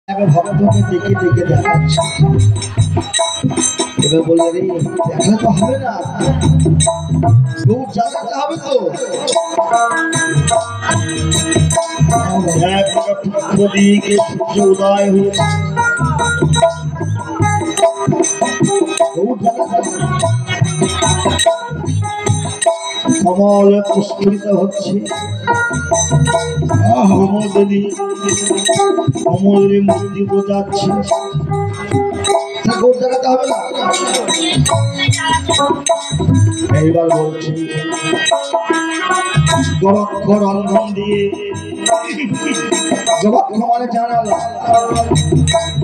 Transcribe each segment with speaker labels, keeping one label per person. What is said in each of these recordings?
Speaker 1: ভক্তকে দেখে দেখে দেখাচ্ছে। এবার বলে রে দেখালে তো হবে না, দূর জানাতে হবে তো। দিকে সূর্য উদয় হয়েছে, কমল পুষ্করিত হচ্ছে। কমলের মূর্তি বোঝাচ্ছে, দেখাতে হবে না। এইবার বলছি গবাক্ষ রন্ধন দিয়ে, গবাক্ষ মানে জানালা,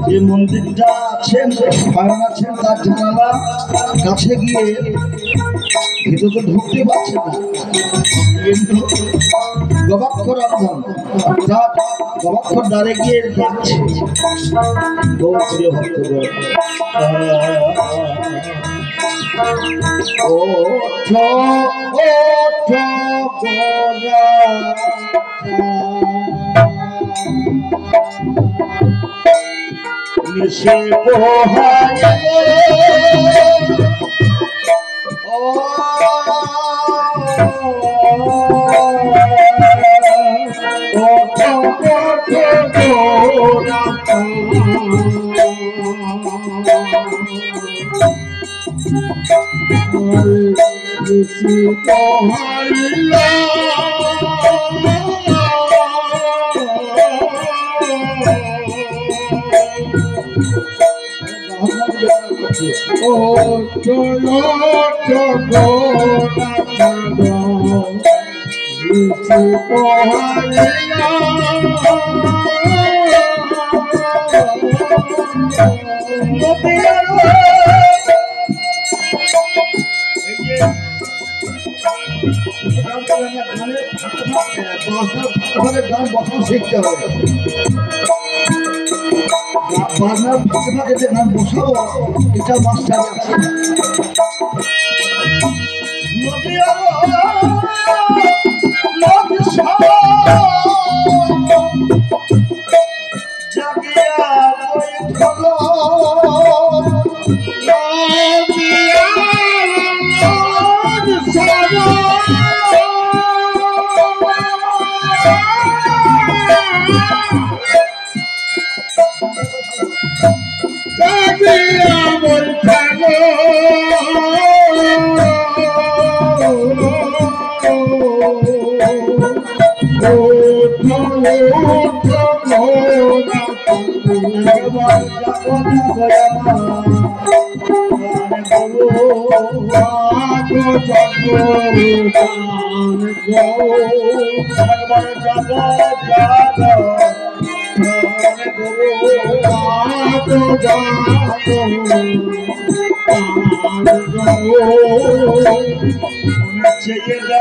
Speaker 1: যে মন্দিরটা আছেন স্বয়ং আছেন তার জানালা কাছে গিয়ে ভিতরে তো ঢুকতে পারছে না, কিন্তু গবাক্ষ রন্ধন অর্থাৎ গবাক্ষর দ্বারে গিয়ে যাচ্ছে। ভক্তগণ নিশে পোহায় গান বসানো শিখতে হবে। বাংলার ফাঁকে ফাঁকে যে গান বসাবো এটা মাস্টার আছে।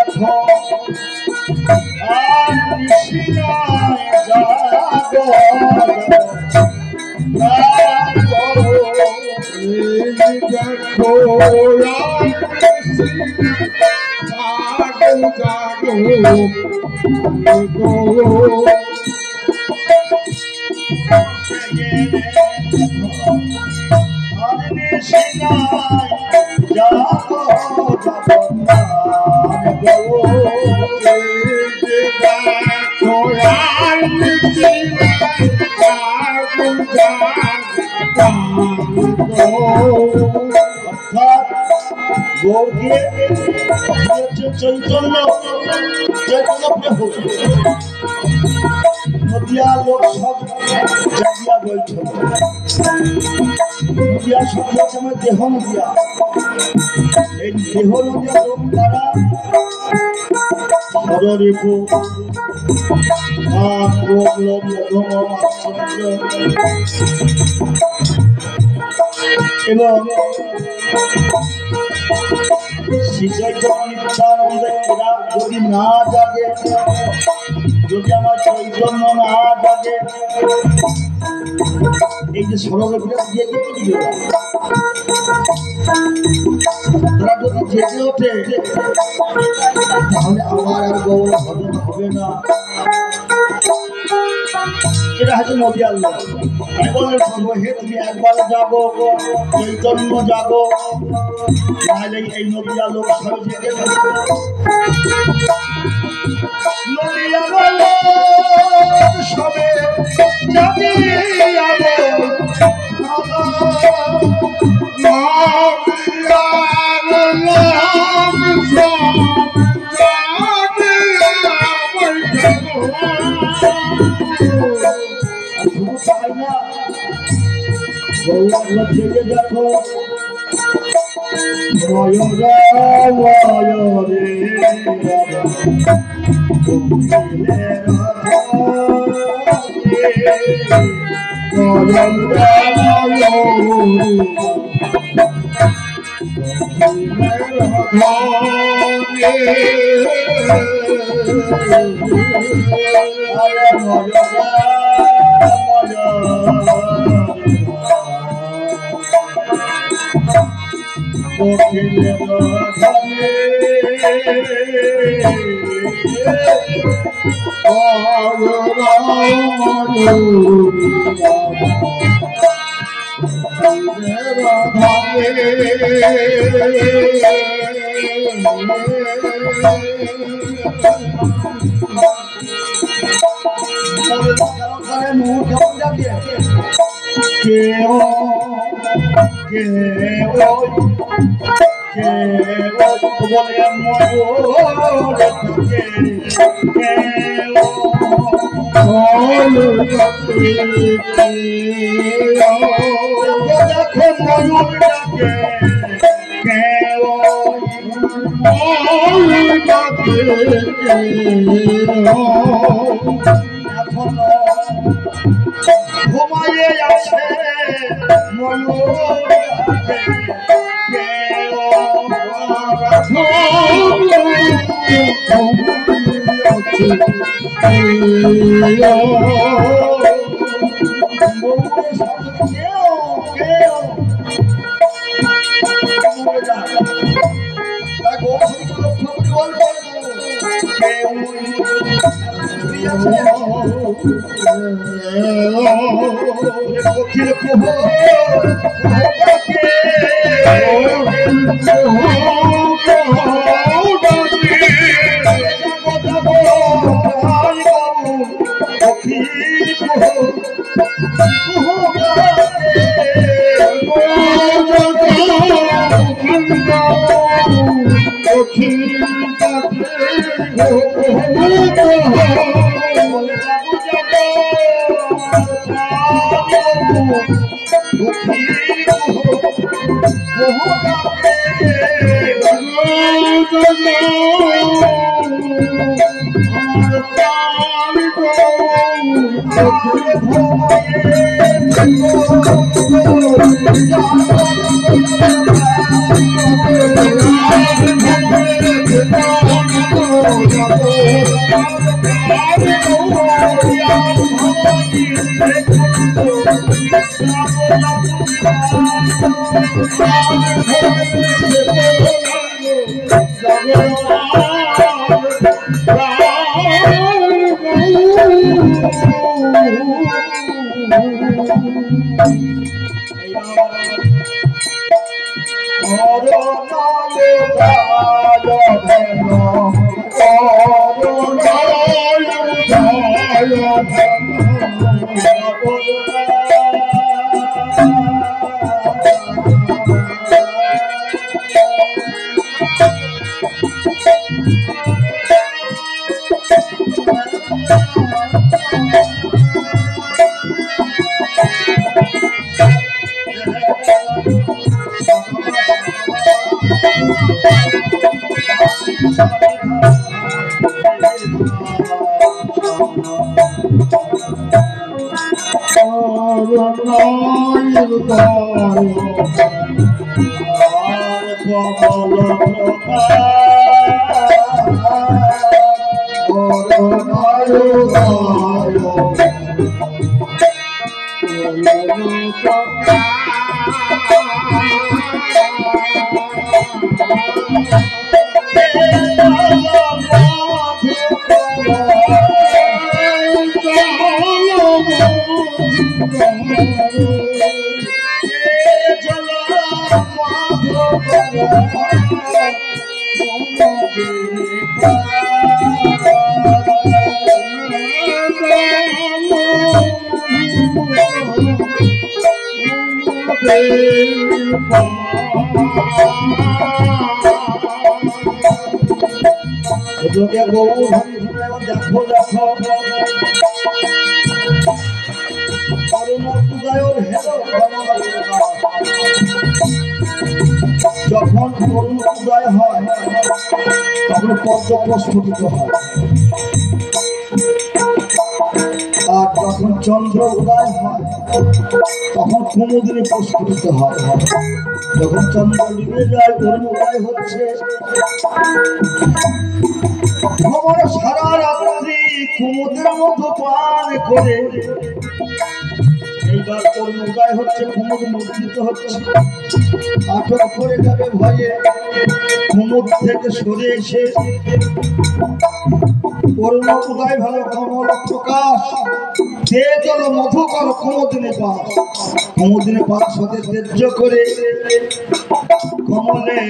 Speaker 1: দেখো চৈতন্য চৈতন্য প্রভু নদিয়া লোক সব জাগিয়া বৈঠক। নদিয়া শব্দ হচ্ছে আমার দেহ নদিয়া। এই দেহ নদিয়া লোক তারা সররিপু এবং যদি না জাগে, যদি আমার চৈতন্য না জাগে, এই যে সরলগুলো দিয়ে দিবে তারা যদি জেগে ওঠে তাহলে আমার আর গৌর হবে না। এটা হচ্ছে নদী আল্লাহ। তাই বললেন প্রভু হে তুমি একবার যাবো চৈতন্য যাবো, নাহলে এই নদী আলো সব জেগে থাকবে। নদী আলো সবে যাবি দেখো ময়ূরা ময়ূরে ঘুমাইয়ে আছে লোকে গৌর দেখো দেখো যখন করুণ উদয় হয় তখন পদ্ম প্রস্ফুটিত হয়, আর যখন চন্দ্র উদয় হয় তখন কুমুদিনী প্রস্ফুটিত হয়। যখন চন্দ্র ডুবে যায় করুণ উদয় হচ্ছে, ভ্রমণ সারা রাত্রি কুমুদের মতো পান করে এইবার করুণ উদয় হচ্ছে, কুমুদ মূর্ছিত হচ্ছে, আটক করে যাবে ভয়ে কুমুদ থেকে সরে এসে করুণ উদয় ভালো কমল প্রকাশ দে চল মধুকর কুমুদিনী পাশ। কুমুদিনী পাশ হতে তেজ্য করে কমলে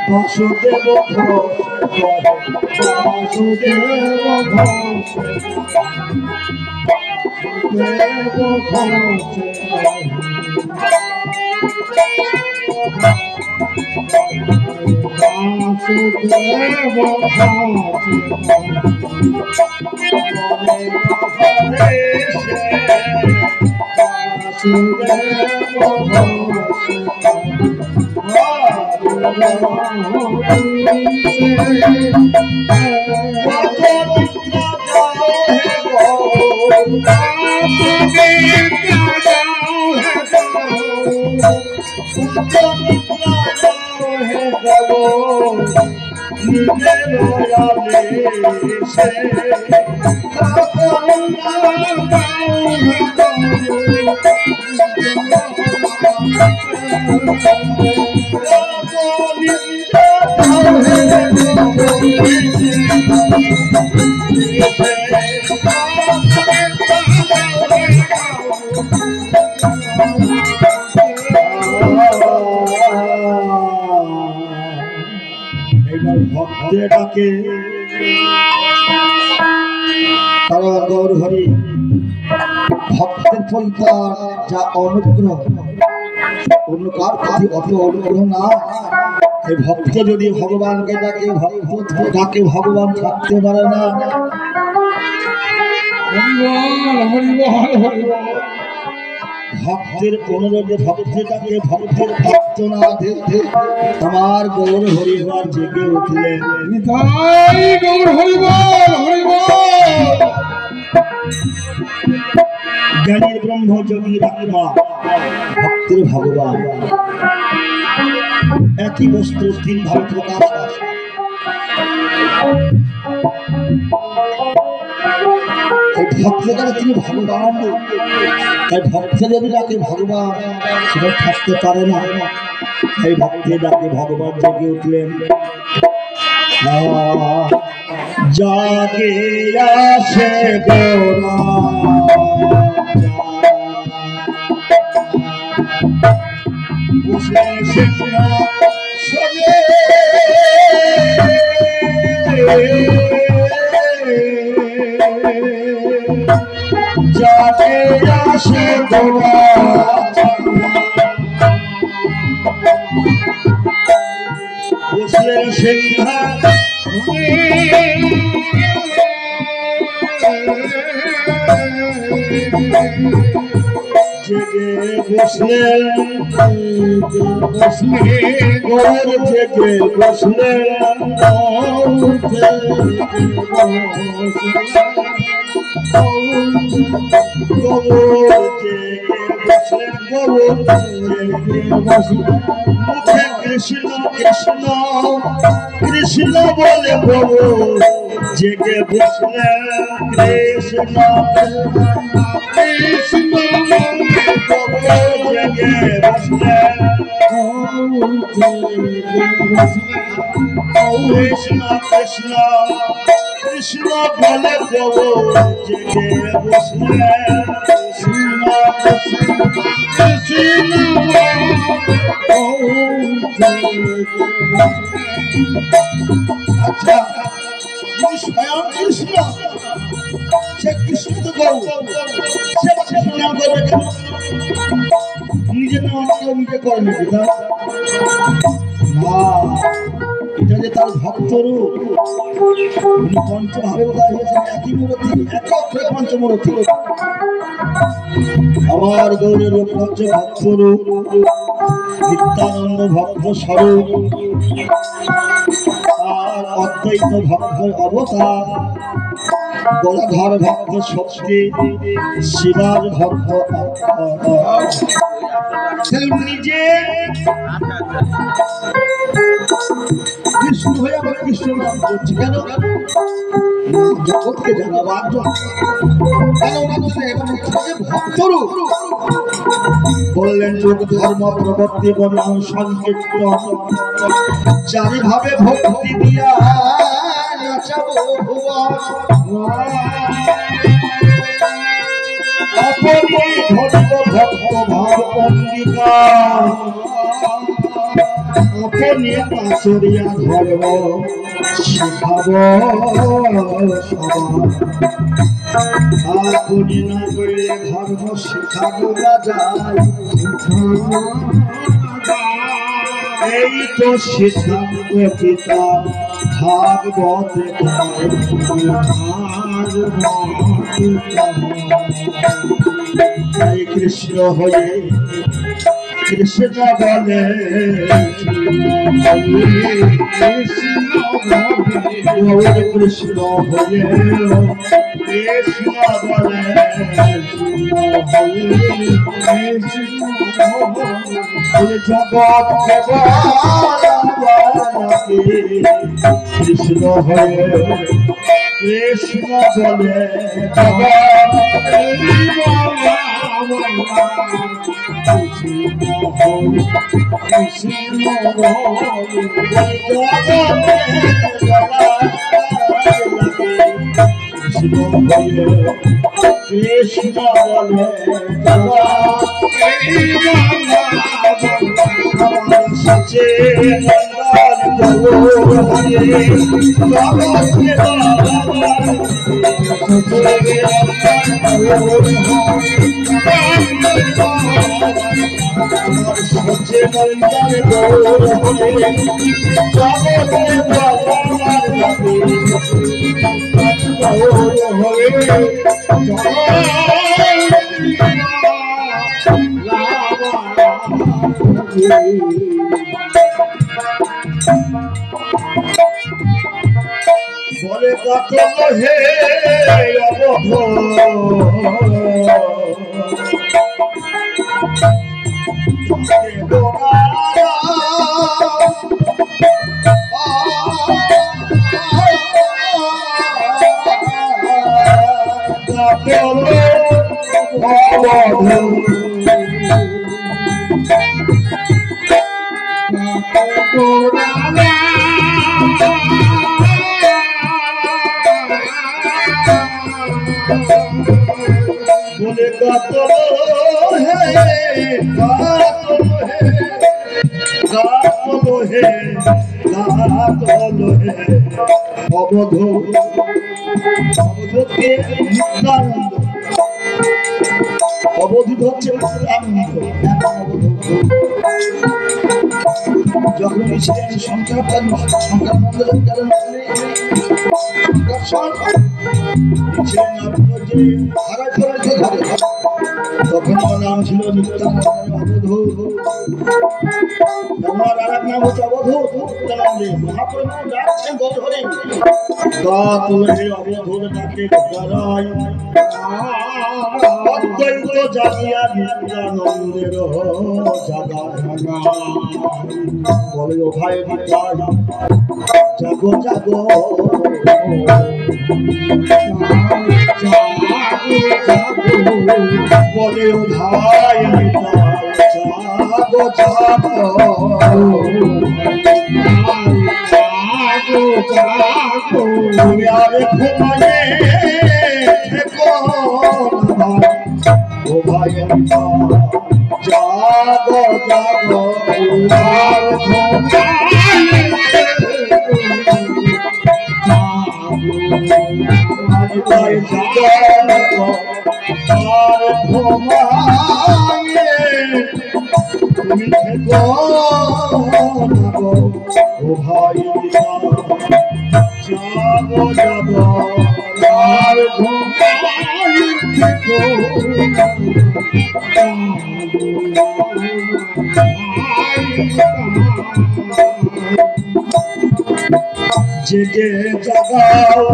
Speaker 1: বাসুদেব বাসুদেব ভক্তটাকে কারণ গৌর হরি ভক্তের পরিবার যা অনুগ্রহ, অন্য কার প্রতি অত অনুগ্রহ না। এই ভক্ত যদি ভগবানকে ডাকে, ভক্ত ডাকে ভগবান থাকতে পারে না। ভক্তের অনুরোধে ভক্তটাকে ভক্তের ভক্ত না দেখতে আমার গৌর হরিবার জেগে উঠলেন। জ্ঞানীর ব্রহ্ম যোগীর আত্মা ভক্তের ভগবান একই বস্তু তিন ভাবে প্রকাশ আছে। ভক্তকে তিনি ভগবান, তাই ভক্ত যদি ডাকে ভগবান সেটা থাকতে পারে না। এই ভক্তের ডাকে ভগবান জেগে উঠলেন। জাগে আসে গোরা বসে সিংহাসনে যাতে আসে বসলে সিংহাসনে জেগে বসলে গৌর জেগে বসলে মুখে কৃষ্ণ কৃষ্ণ কৃষ্ণ বলে প্রভু জেগে বসলে কৃষ্ণ কৃষ্ণ জেগে বসলে কৃষ্ণ কৃষ্ণ কৃষ্ণ বলে প্রভু জেগে বসলে কৃষ্ণ কৃষ্ণ আচ্ছা স্বয়ং কৃষ্ণ সে কৃষ্ণ তো গৌ সে নাম করবে কেন নিজের নাম নিজে করে নেবে না এটা যে তার ভক্ত রূপ উনি পঞ্চভাবে বোধ হয়েছেন একই মূর্তি একত্রে পঞ্চমূর্তি আমার গৌরের পঞ্চ ভক্ত রূপ নিত্যানন্দ ভক্ত স্বরূপ আর অদ্বৈত ভক্ত অবতার গলাধর ভক্ত শক্তি শিবার ভক্ত নিজে কৃষ্ণ হয়ে আবার কৃষ্ণ নাম করছে কেন জগৎকে জানাবার জন্য কেন ভক্তরূপ বললেন যোগ ধর্ম প্রবর্তী বর্ণন সংকীর্তন চারিভাবে ভক্তি দিয়া নাচাবো আপনি ধর্ম ভক্ত ভাব অঙ্গিকা আপনি আচরিয়া ধর্ম শিখাব আপনি না করলে ধর্ম শিখাবো যায় এই তো সিদ্ধান্ত পিতা ভাগবত তাই কৃষ্ণ হয়ে কৃষ্ণ বলে কৃষ্ণ হয়ে কৃষ্ণ বলে জগৎ কৃষ্ণ হয়ে কৃষ্ণ বলে কৃষ্ণ বলে সচে বলে কত হে বলে কত হে হে কাতল হে অবধ অবধকে নিত্যানন্দ অবধি হচ্ছে নিত্যানন্দ যখন ছিলেন শঙ্করানন্দ গেলেন তখন নাম ছিল নিত্যানন্দ অবধূত আমার আর এক নাম হচ্ছে অবধূত নিত্যানন্দে মহাপ্রভু ডাকছেন ধরে কাতলে অবধূত ডাকে দাঁড়ায় অদ্বৈত জাগিয়া নিত্যানন্দের জাগা বলে ও ভাই নিতাই জাগো জাগো বলে ও ভাই জাগো জাগো তুমি আর ঘুমালে ও ভাই জাগো জাগো আর তুমি থেকো ও ভাই যাবো যাবো আর জেগে জাগাও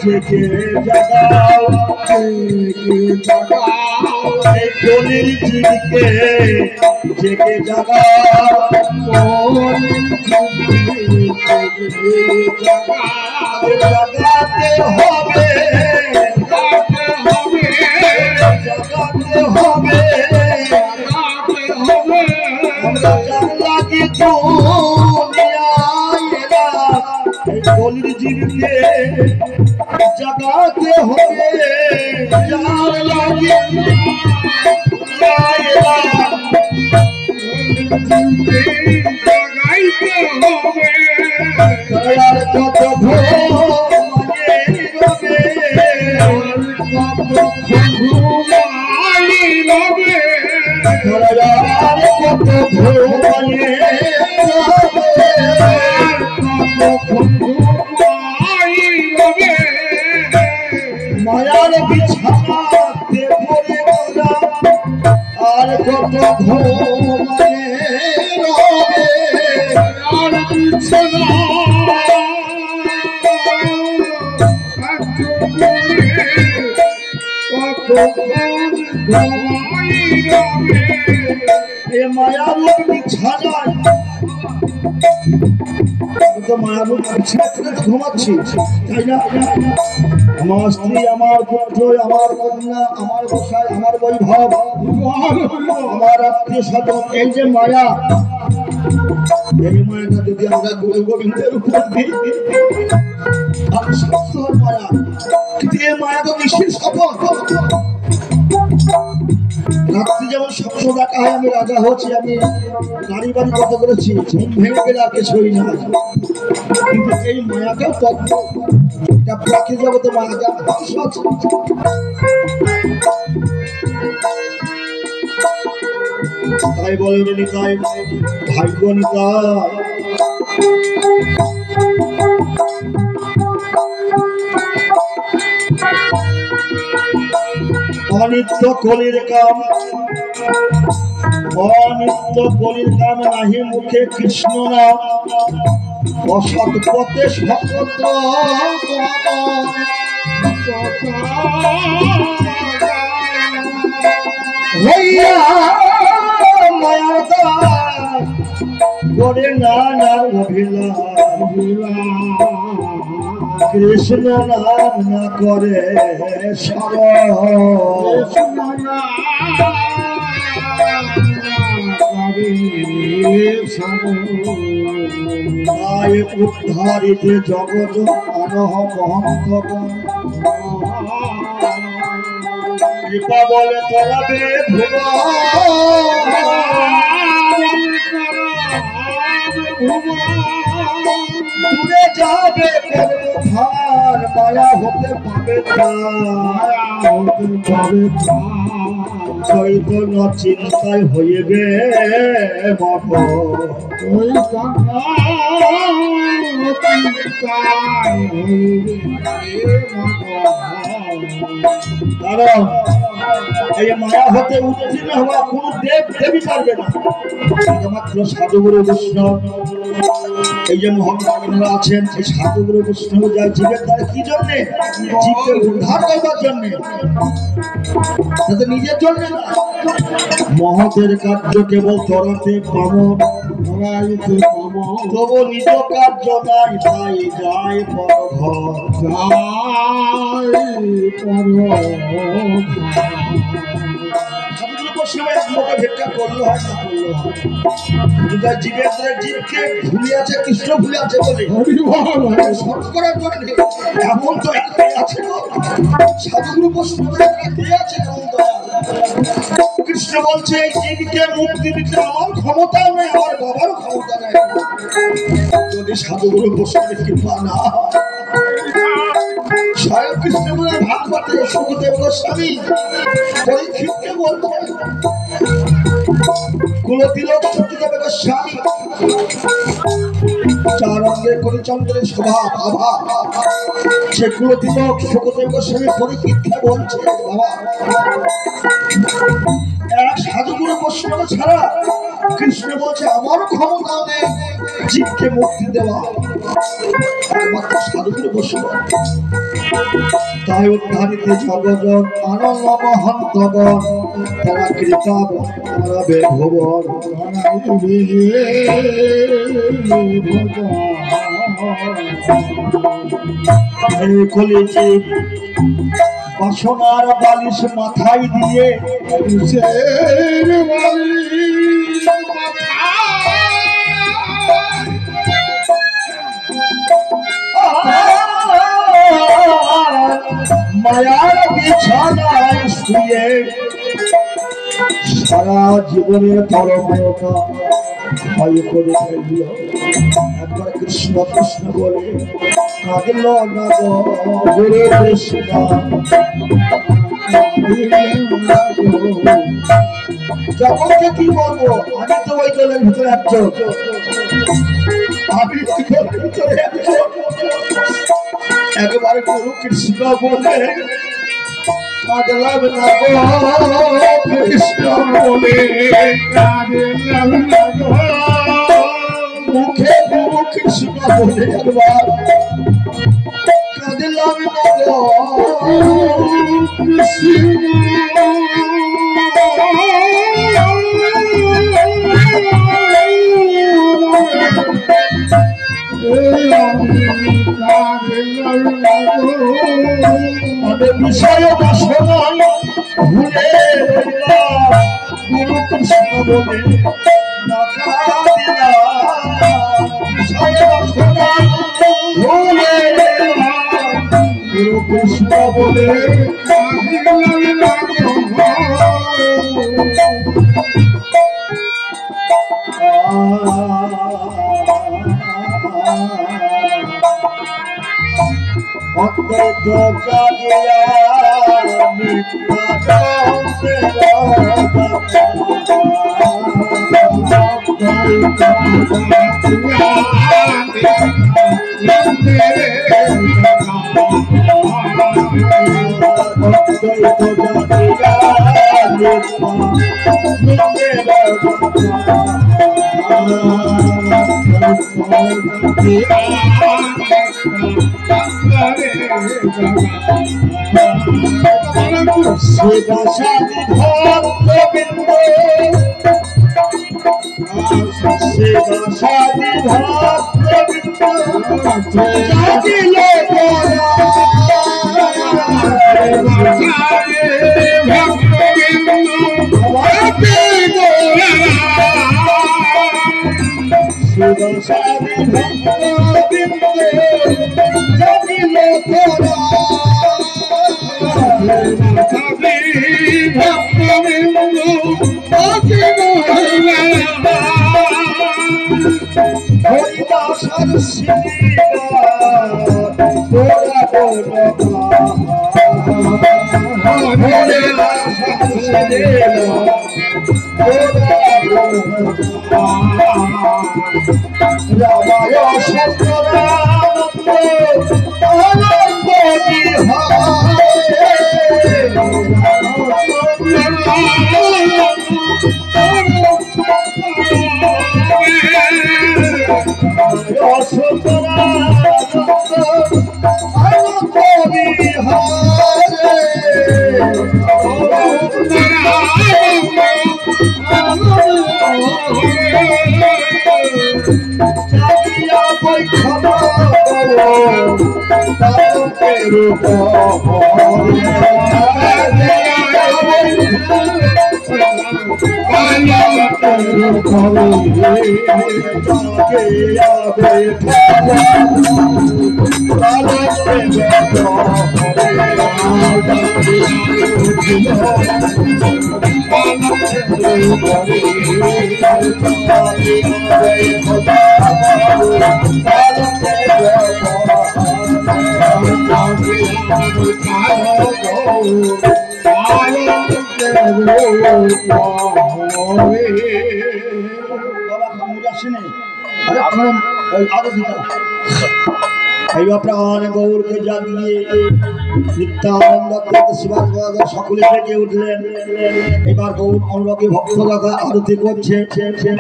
Speaker 1: জেগে জাগাও এই কলির জীবকে জেগে জাগাও জাগাতে হবে জাগাতে হবে আমরা জানলা কি কলির জীবকে জাগাতে হবে যার লাগে জাগাইতে হবে আর কত ঘুমায়ে রবে আর কত ঘুমায়ে মায়ার বিছানাতে পড়ে মোরা আর কত ঘুমায়ে রবে আর বিছানা এ মায়ার বিছানায় তো মায়ার বিছানাতে ঘুমাচ্ছি তাই না আমার স্ত্রী আমার পুত্র আমার কন্যা আমার গোসাই আমার বৈভব আমার আত্মীয় স্বজন এই যে মায়া এই মায়াটা যদি আমরা গুরু গোবিন্দের উপর দিই মায়া কিন্তু এই মায়া তো নিশ্চিত শপথ রাত্রি যেমন স্বপ্ন দেখা হয় আমি রাজা হচ্ছি আমি গাড়ি বাড়ি কত করেছি ঘুম ভেঙে গেলে আর কিছুই না কিন্তু এই মায়াটাও তত্ত্ব এটা প্রাকৃতিক জগতে মায়াটা তাই বলে নিতাই ভাগ্য নিতাই অনিত্য কলির কাম অনিত্য কলির কাম নাহি মুখে কৃষ্ণ নাম অসৎ পথে শপথ হইয়া মায়ার দাস করে নানা অভিলাষ কৃষ্ণ নাম না করে উদ্ধারিত জগৎ অনহ মহন্ত কৃপা বলে তলাবে ভুব দূরে যাবে ভার মায়া হতে পাবে চৈতন্য চিন্তায় হইবে কারণ এই মায়া হতে উত্তীর্ণ হওয়া কোন দেব দেবী পারবে না, শুধুমাত্র সাধুগুরু বৈষ্ণব। এই যে মহাত্মারা আছেন সেই সাধুগুরু বৈষ্ণব যায় জীবের দ্বারা কি জন্যে? জীবকে উদ্ধার করবার জন্যে, তাদের নিজের জন্য না। মহতের কার্য কেবল তরাতে পামন, তবু নিজ কার্য নাই, তাই যায় পরঘর, ভিক্ষা করলো হয় না করলো হয়, জীবের দ্বারা জীবকে ভুলিয়াছে, কৃষ্ণ ভুলিয়াছে বলে সর্ব করার জন্য এমন তো আছে সাধুগুরু আছে। কৃষ্ণ বলছে এই জীবকে মুক্তি দিতে আমার ক্ষমতা নেই, আমার বাবারও ক্ষমতা নেই, যদি সাধুগুরু বৈষ্ণবের কৃপা না হয়। স্বয়ং কৃষ্ণ বলে ভাগবতে সুখদেব গোস্বামী পরীক্ষিতকে বলছে, কুলতিলক সত্যদেব গোস্বামী চার অঙ্গে করিচন্দ্রের শোভা বাবা, সে কুলতিলক সুখদেব গোস্বামী পরীক্ষিতকে বলছে, বাবা এক সাধুগুরু বৈষ্ণব ছাড়া কৃষ্ণ বলছে আমারও ক্ষমতা নেই জীবকে মুক্তি দেওয়া, একমাত্র সাধুগুরু বৈষ্ণব। তাই উদ্ধারিত জগজন আনন্দ মহন্তগণ তারা কৃপা বরাবে ভুবন, কলিজীব বাসনার বালিশ মাথায় দিয়ে মায়ার বিছানায় শুয়ে সারা জীবনের পরমতা ভয় করে ফেলল। একবার কৃষ্ণ কৃষ্ণ বলে কাঁদল না গুরু কৃষ্ণ, জগৎকে কি বলবো, আমি তো ওই দলের ভিতরে একজন, আমি ভিতরে একজন। একবার গুরু কৃষ্ণ বলে কাঁদলাম না কৃষ্ণ বলে, মুখে গুরু কৃষ্ণ বলে একবার কাঁদলাম না কৃষ্ণ। বিষয় বাসনায় ভুলে গুরু কৃষ্ণ বলে গুরু কৃষ্ণ বলে অত্যন্ত জাগিয়া শিবাসাদি ভক্তবৃন্দ, শিবাসাদি ভক্তবৃন্দ জাগিলে শিবাসাদি ভক্তবৃন্দ জাগিলে প্রাণ গৌরকে জাগিয়ে নিত্যানন্দ শিবাস সকলে জেগে উঠলেন। এবার গৌর অনুরাগী ভক্তরা আরতি করছে।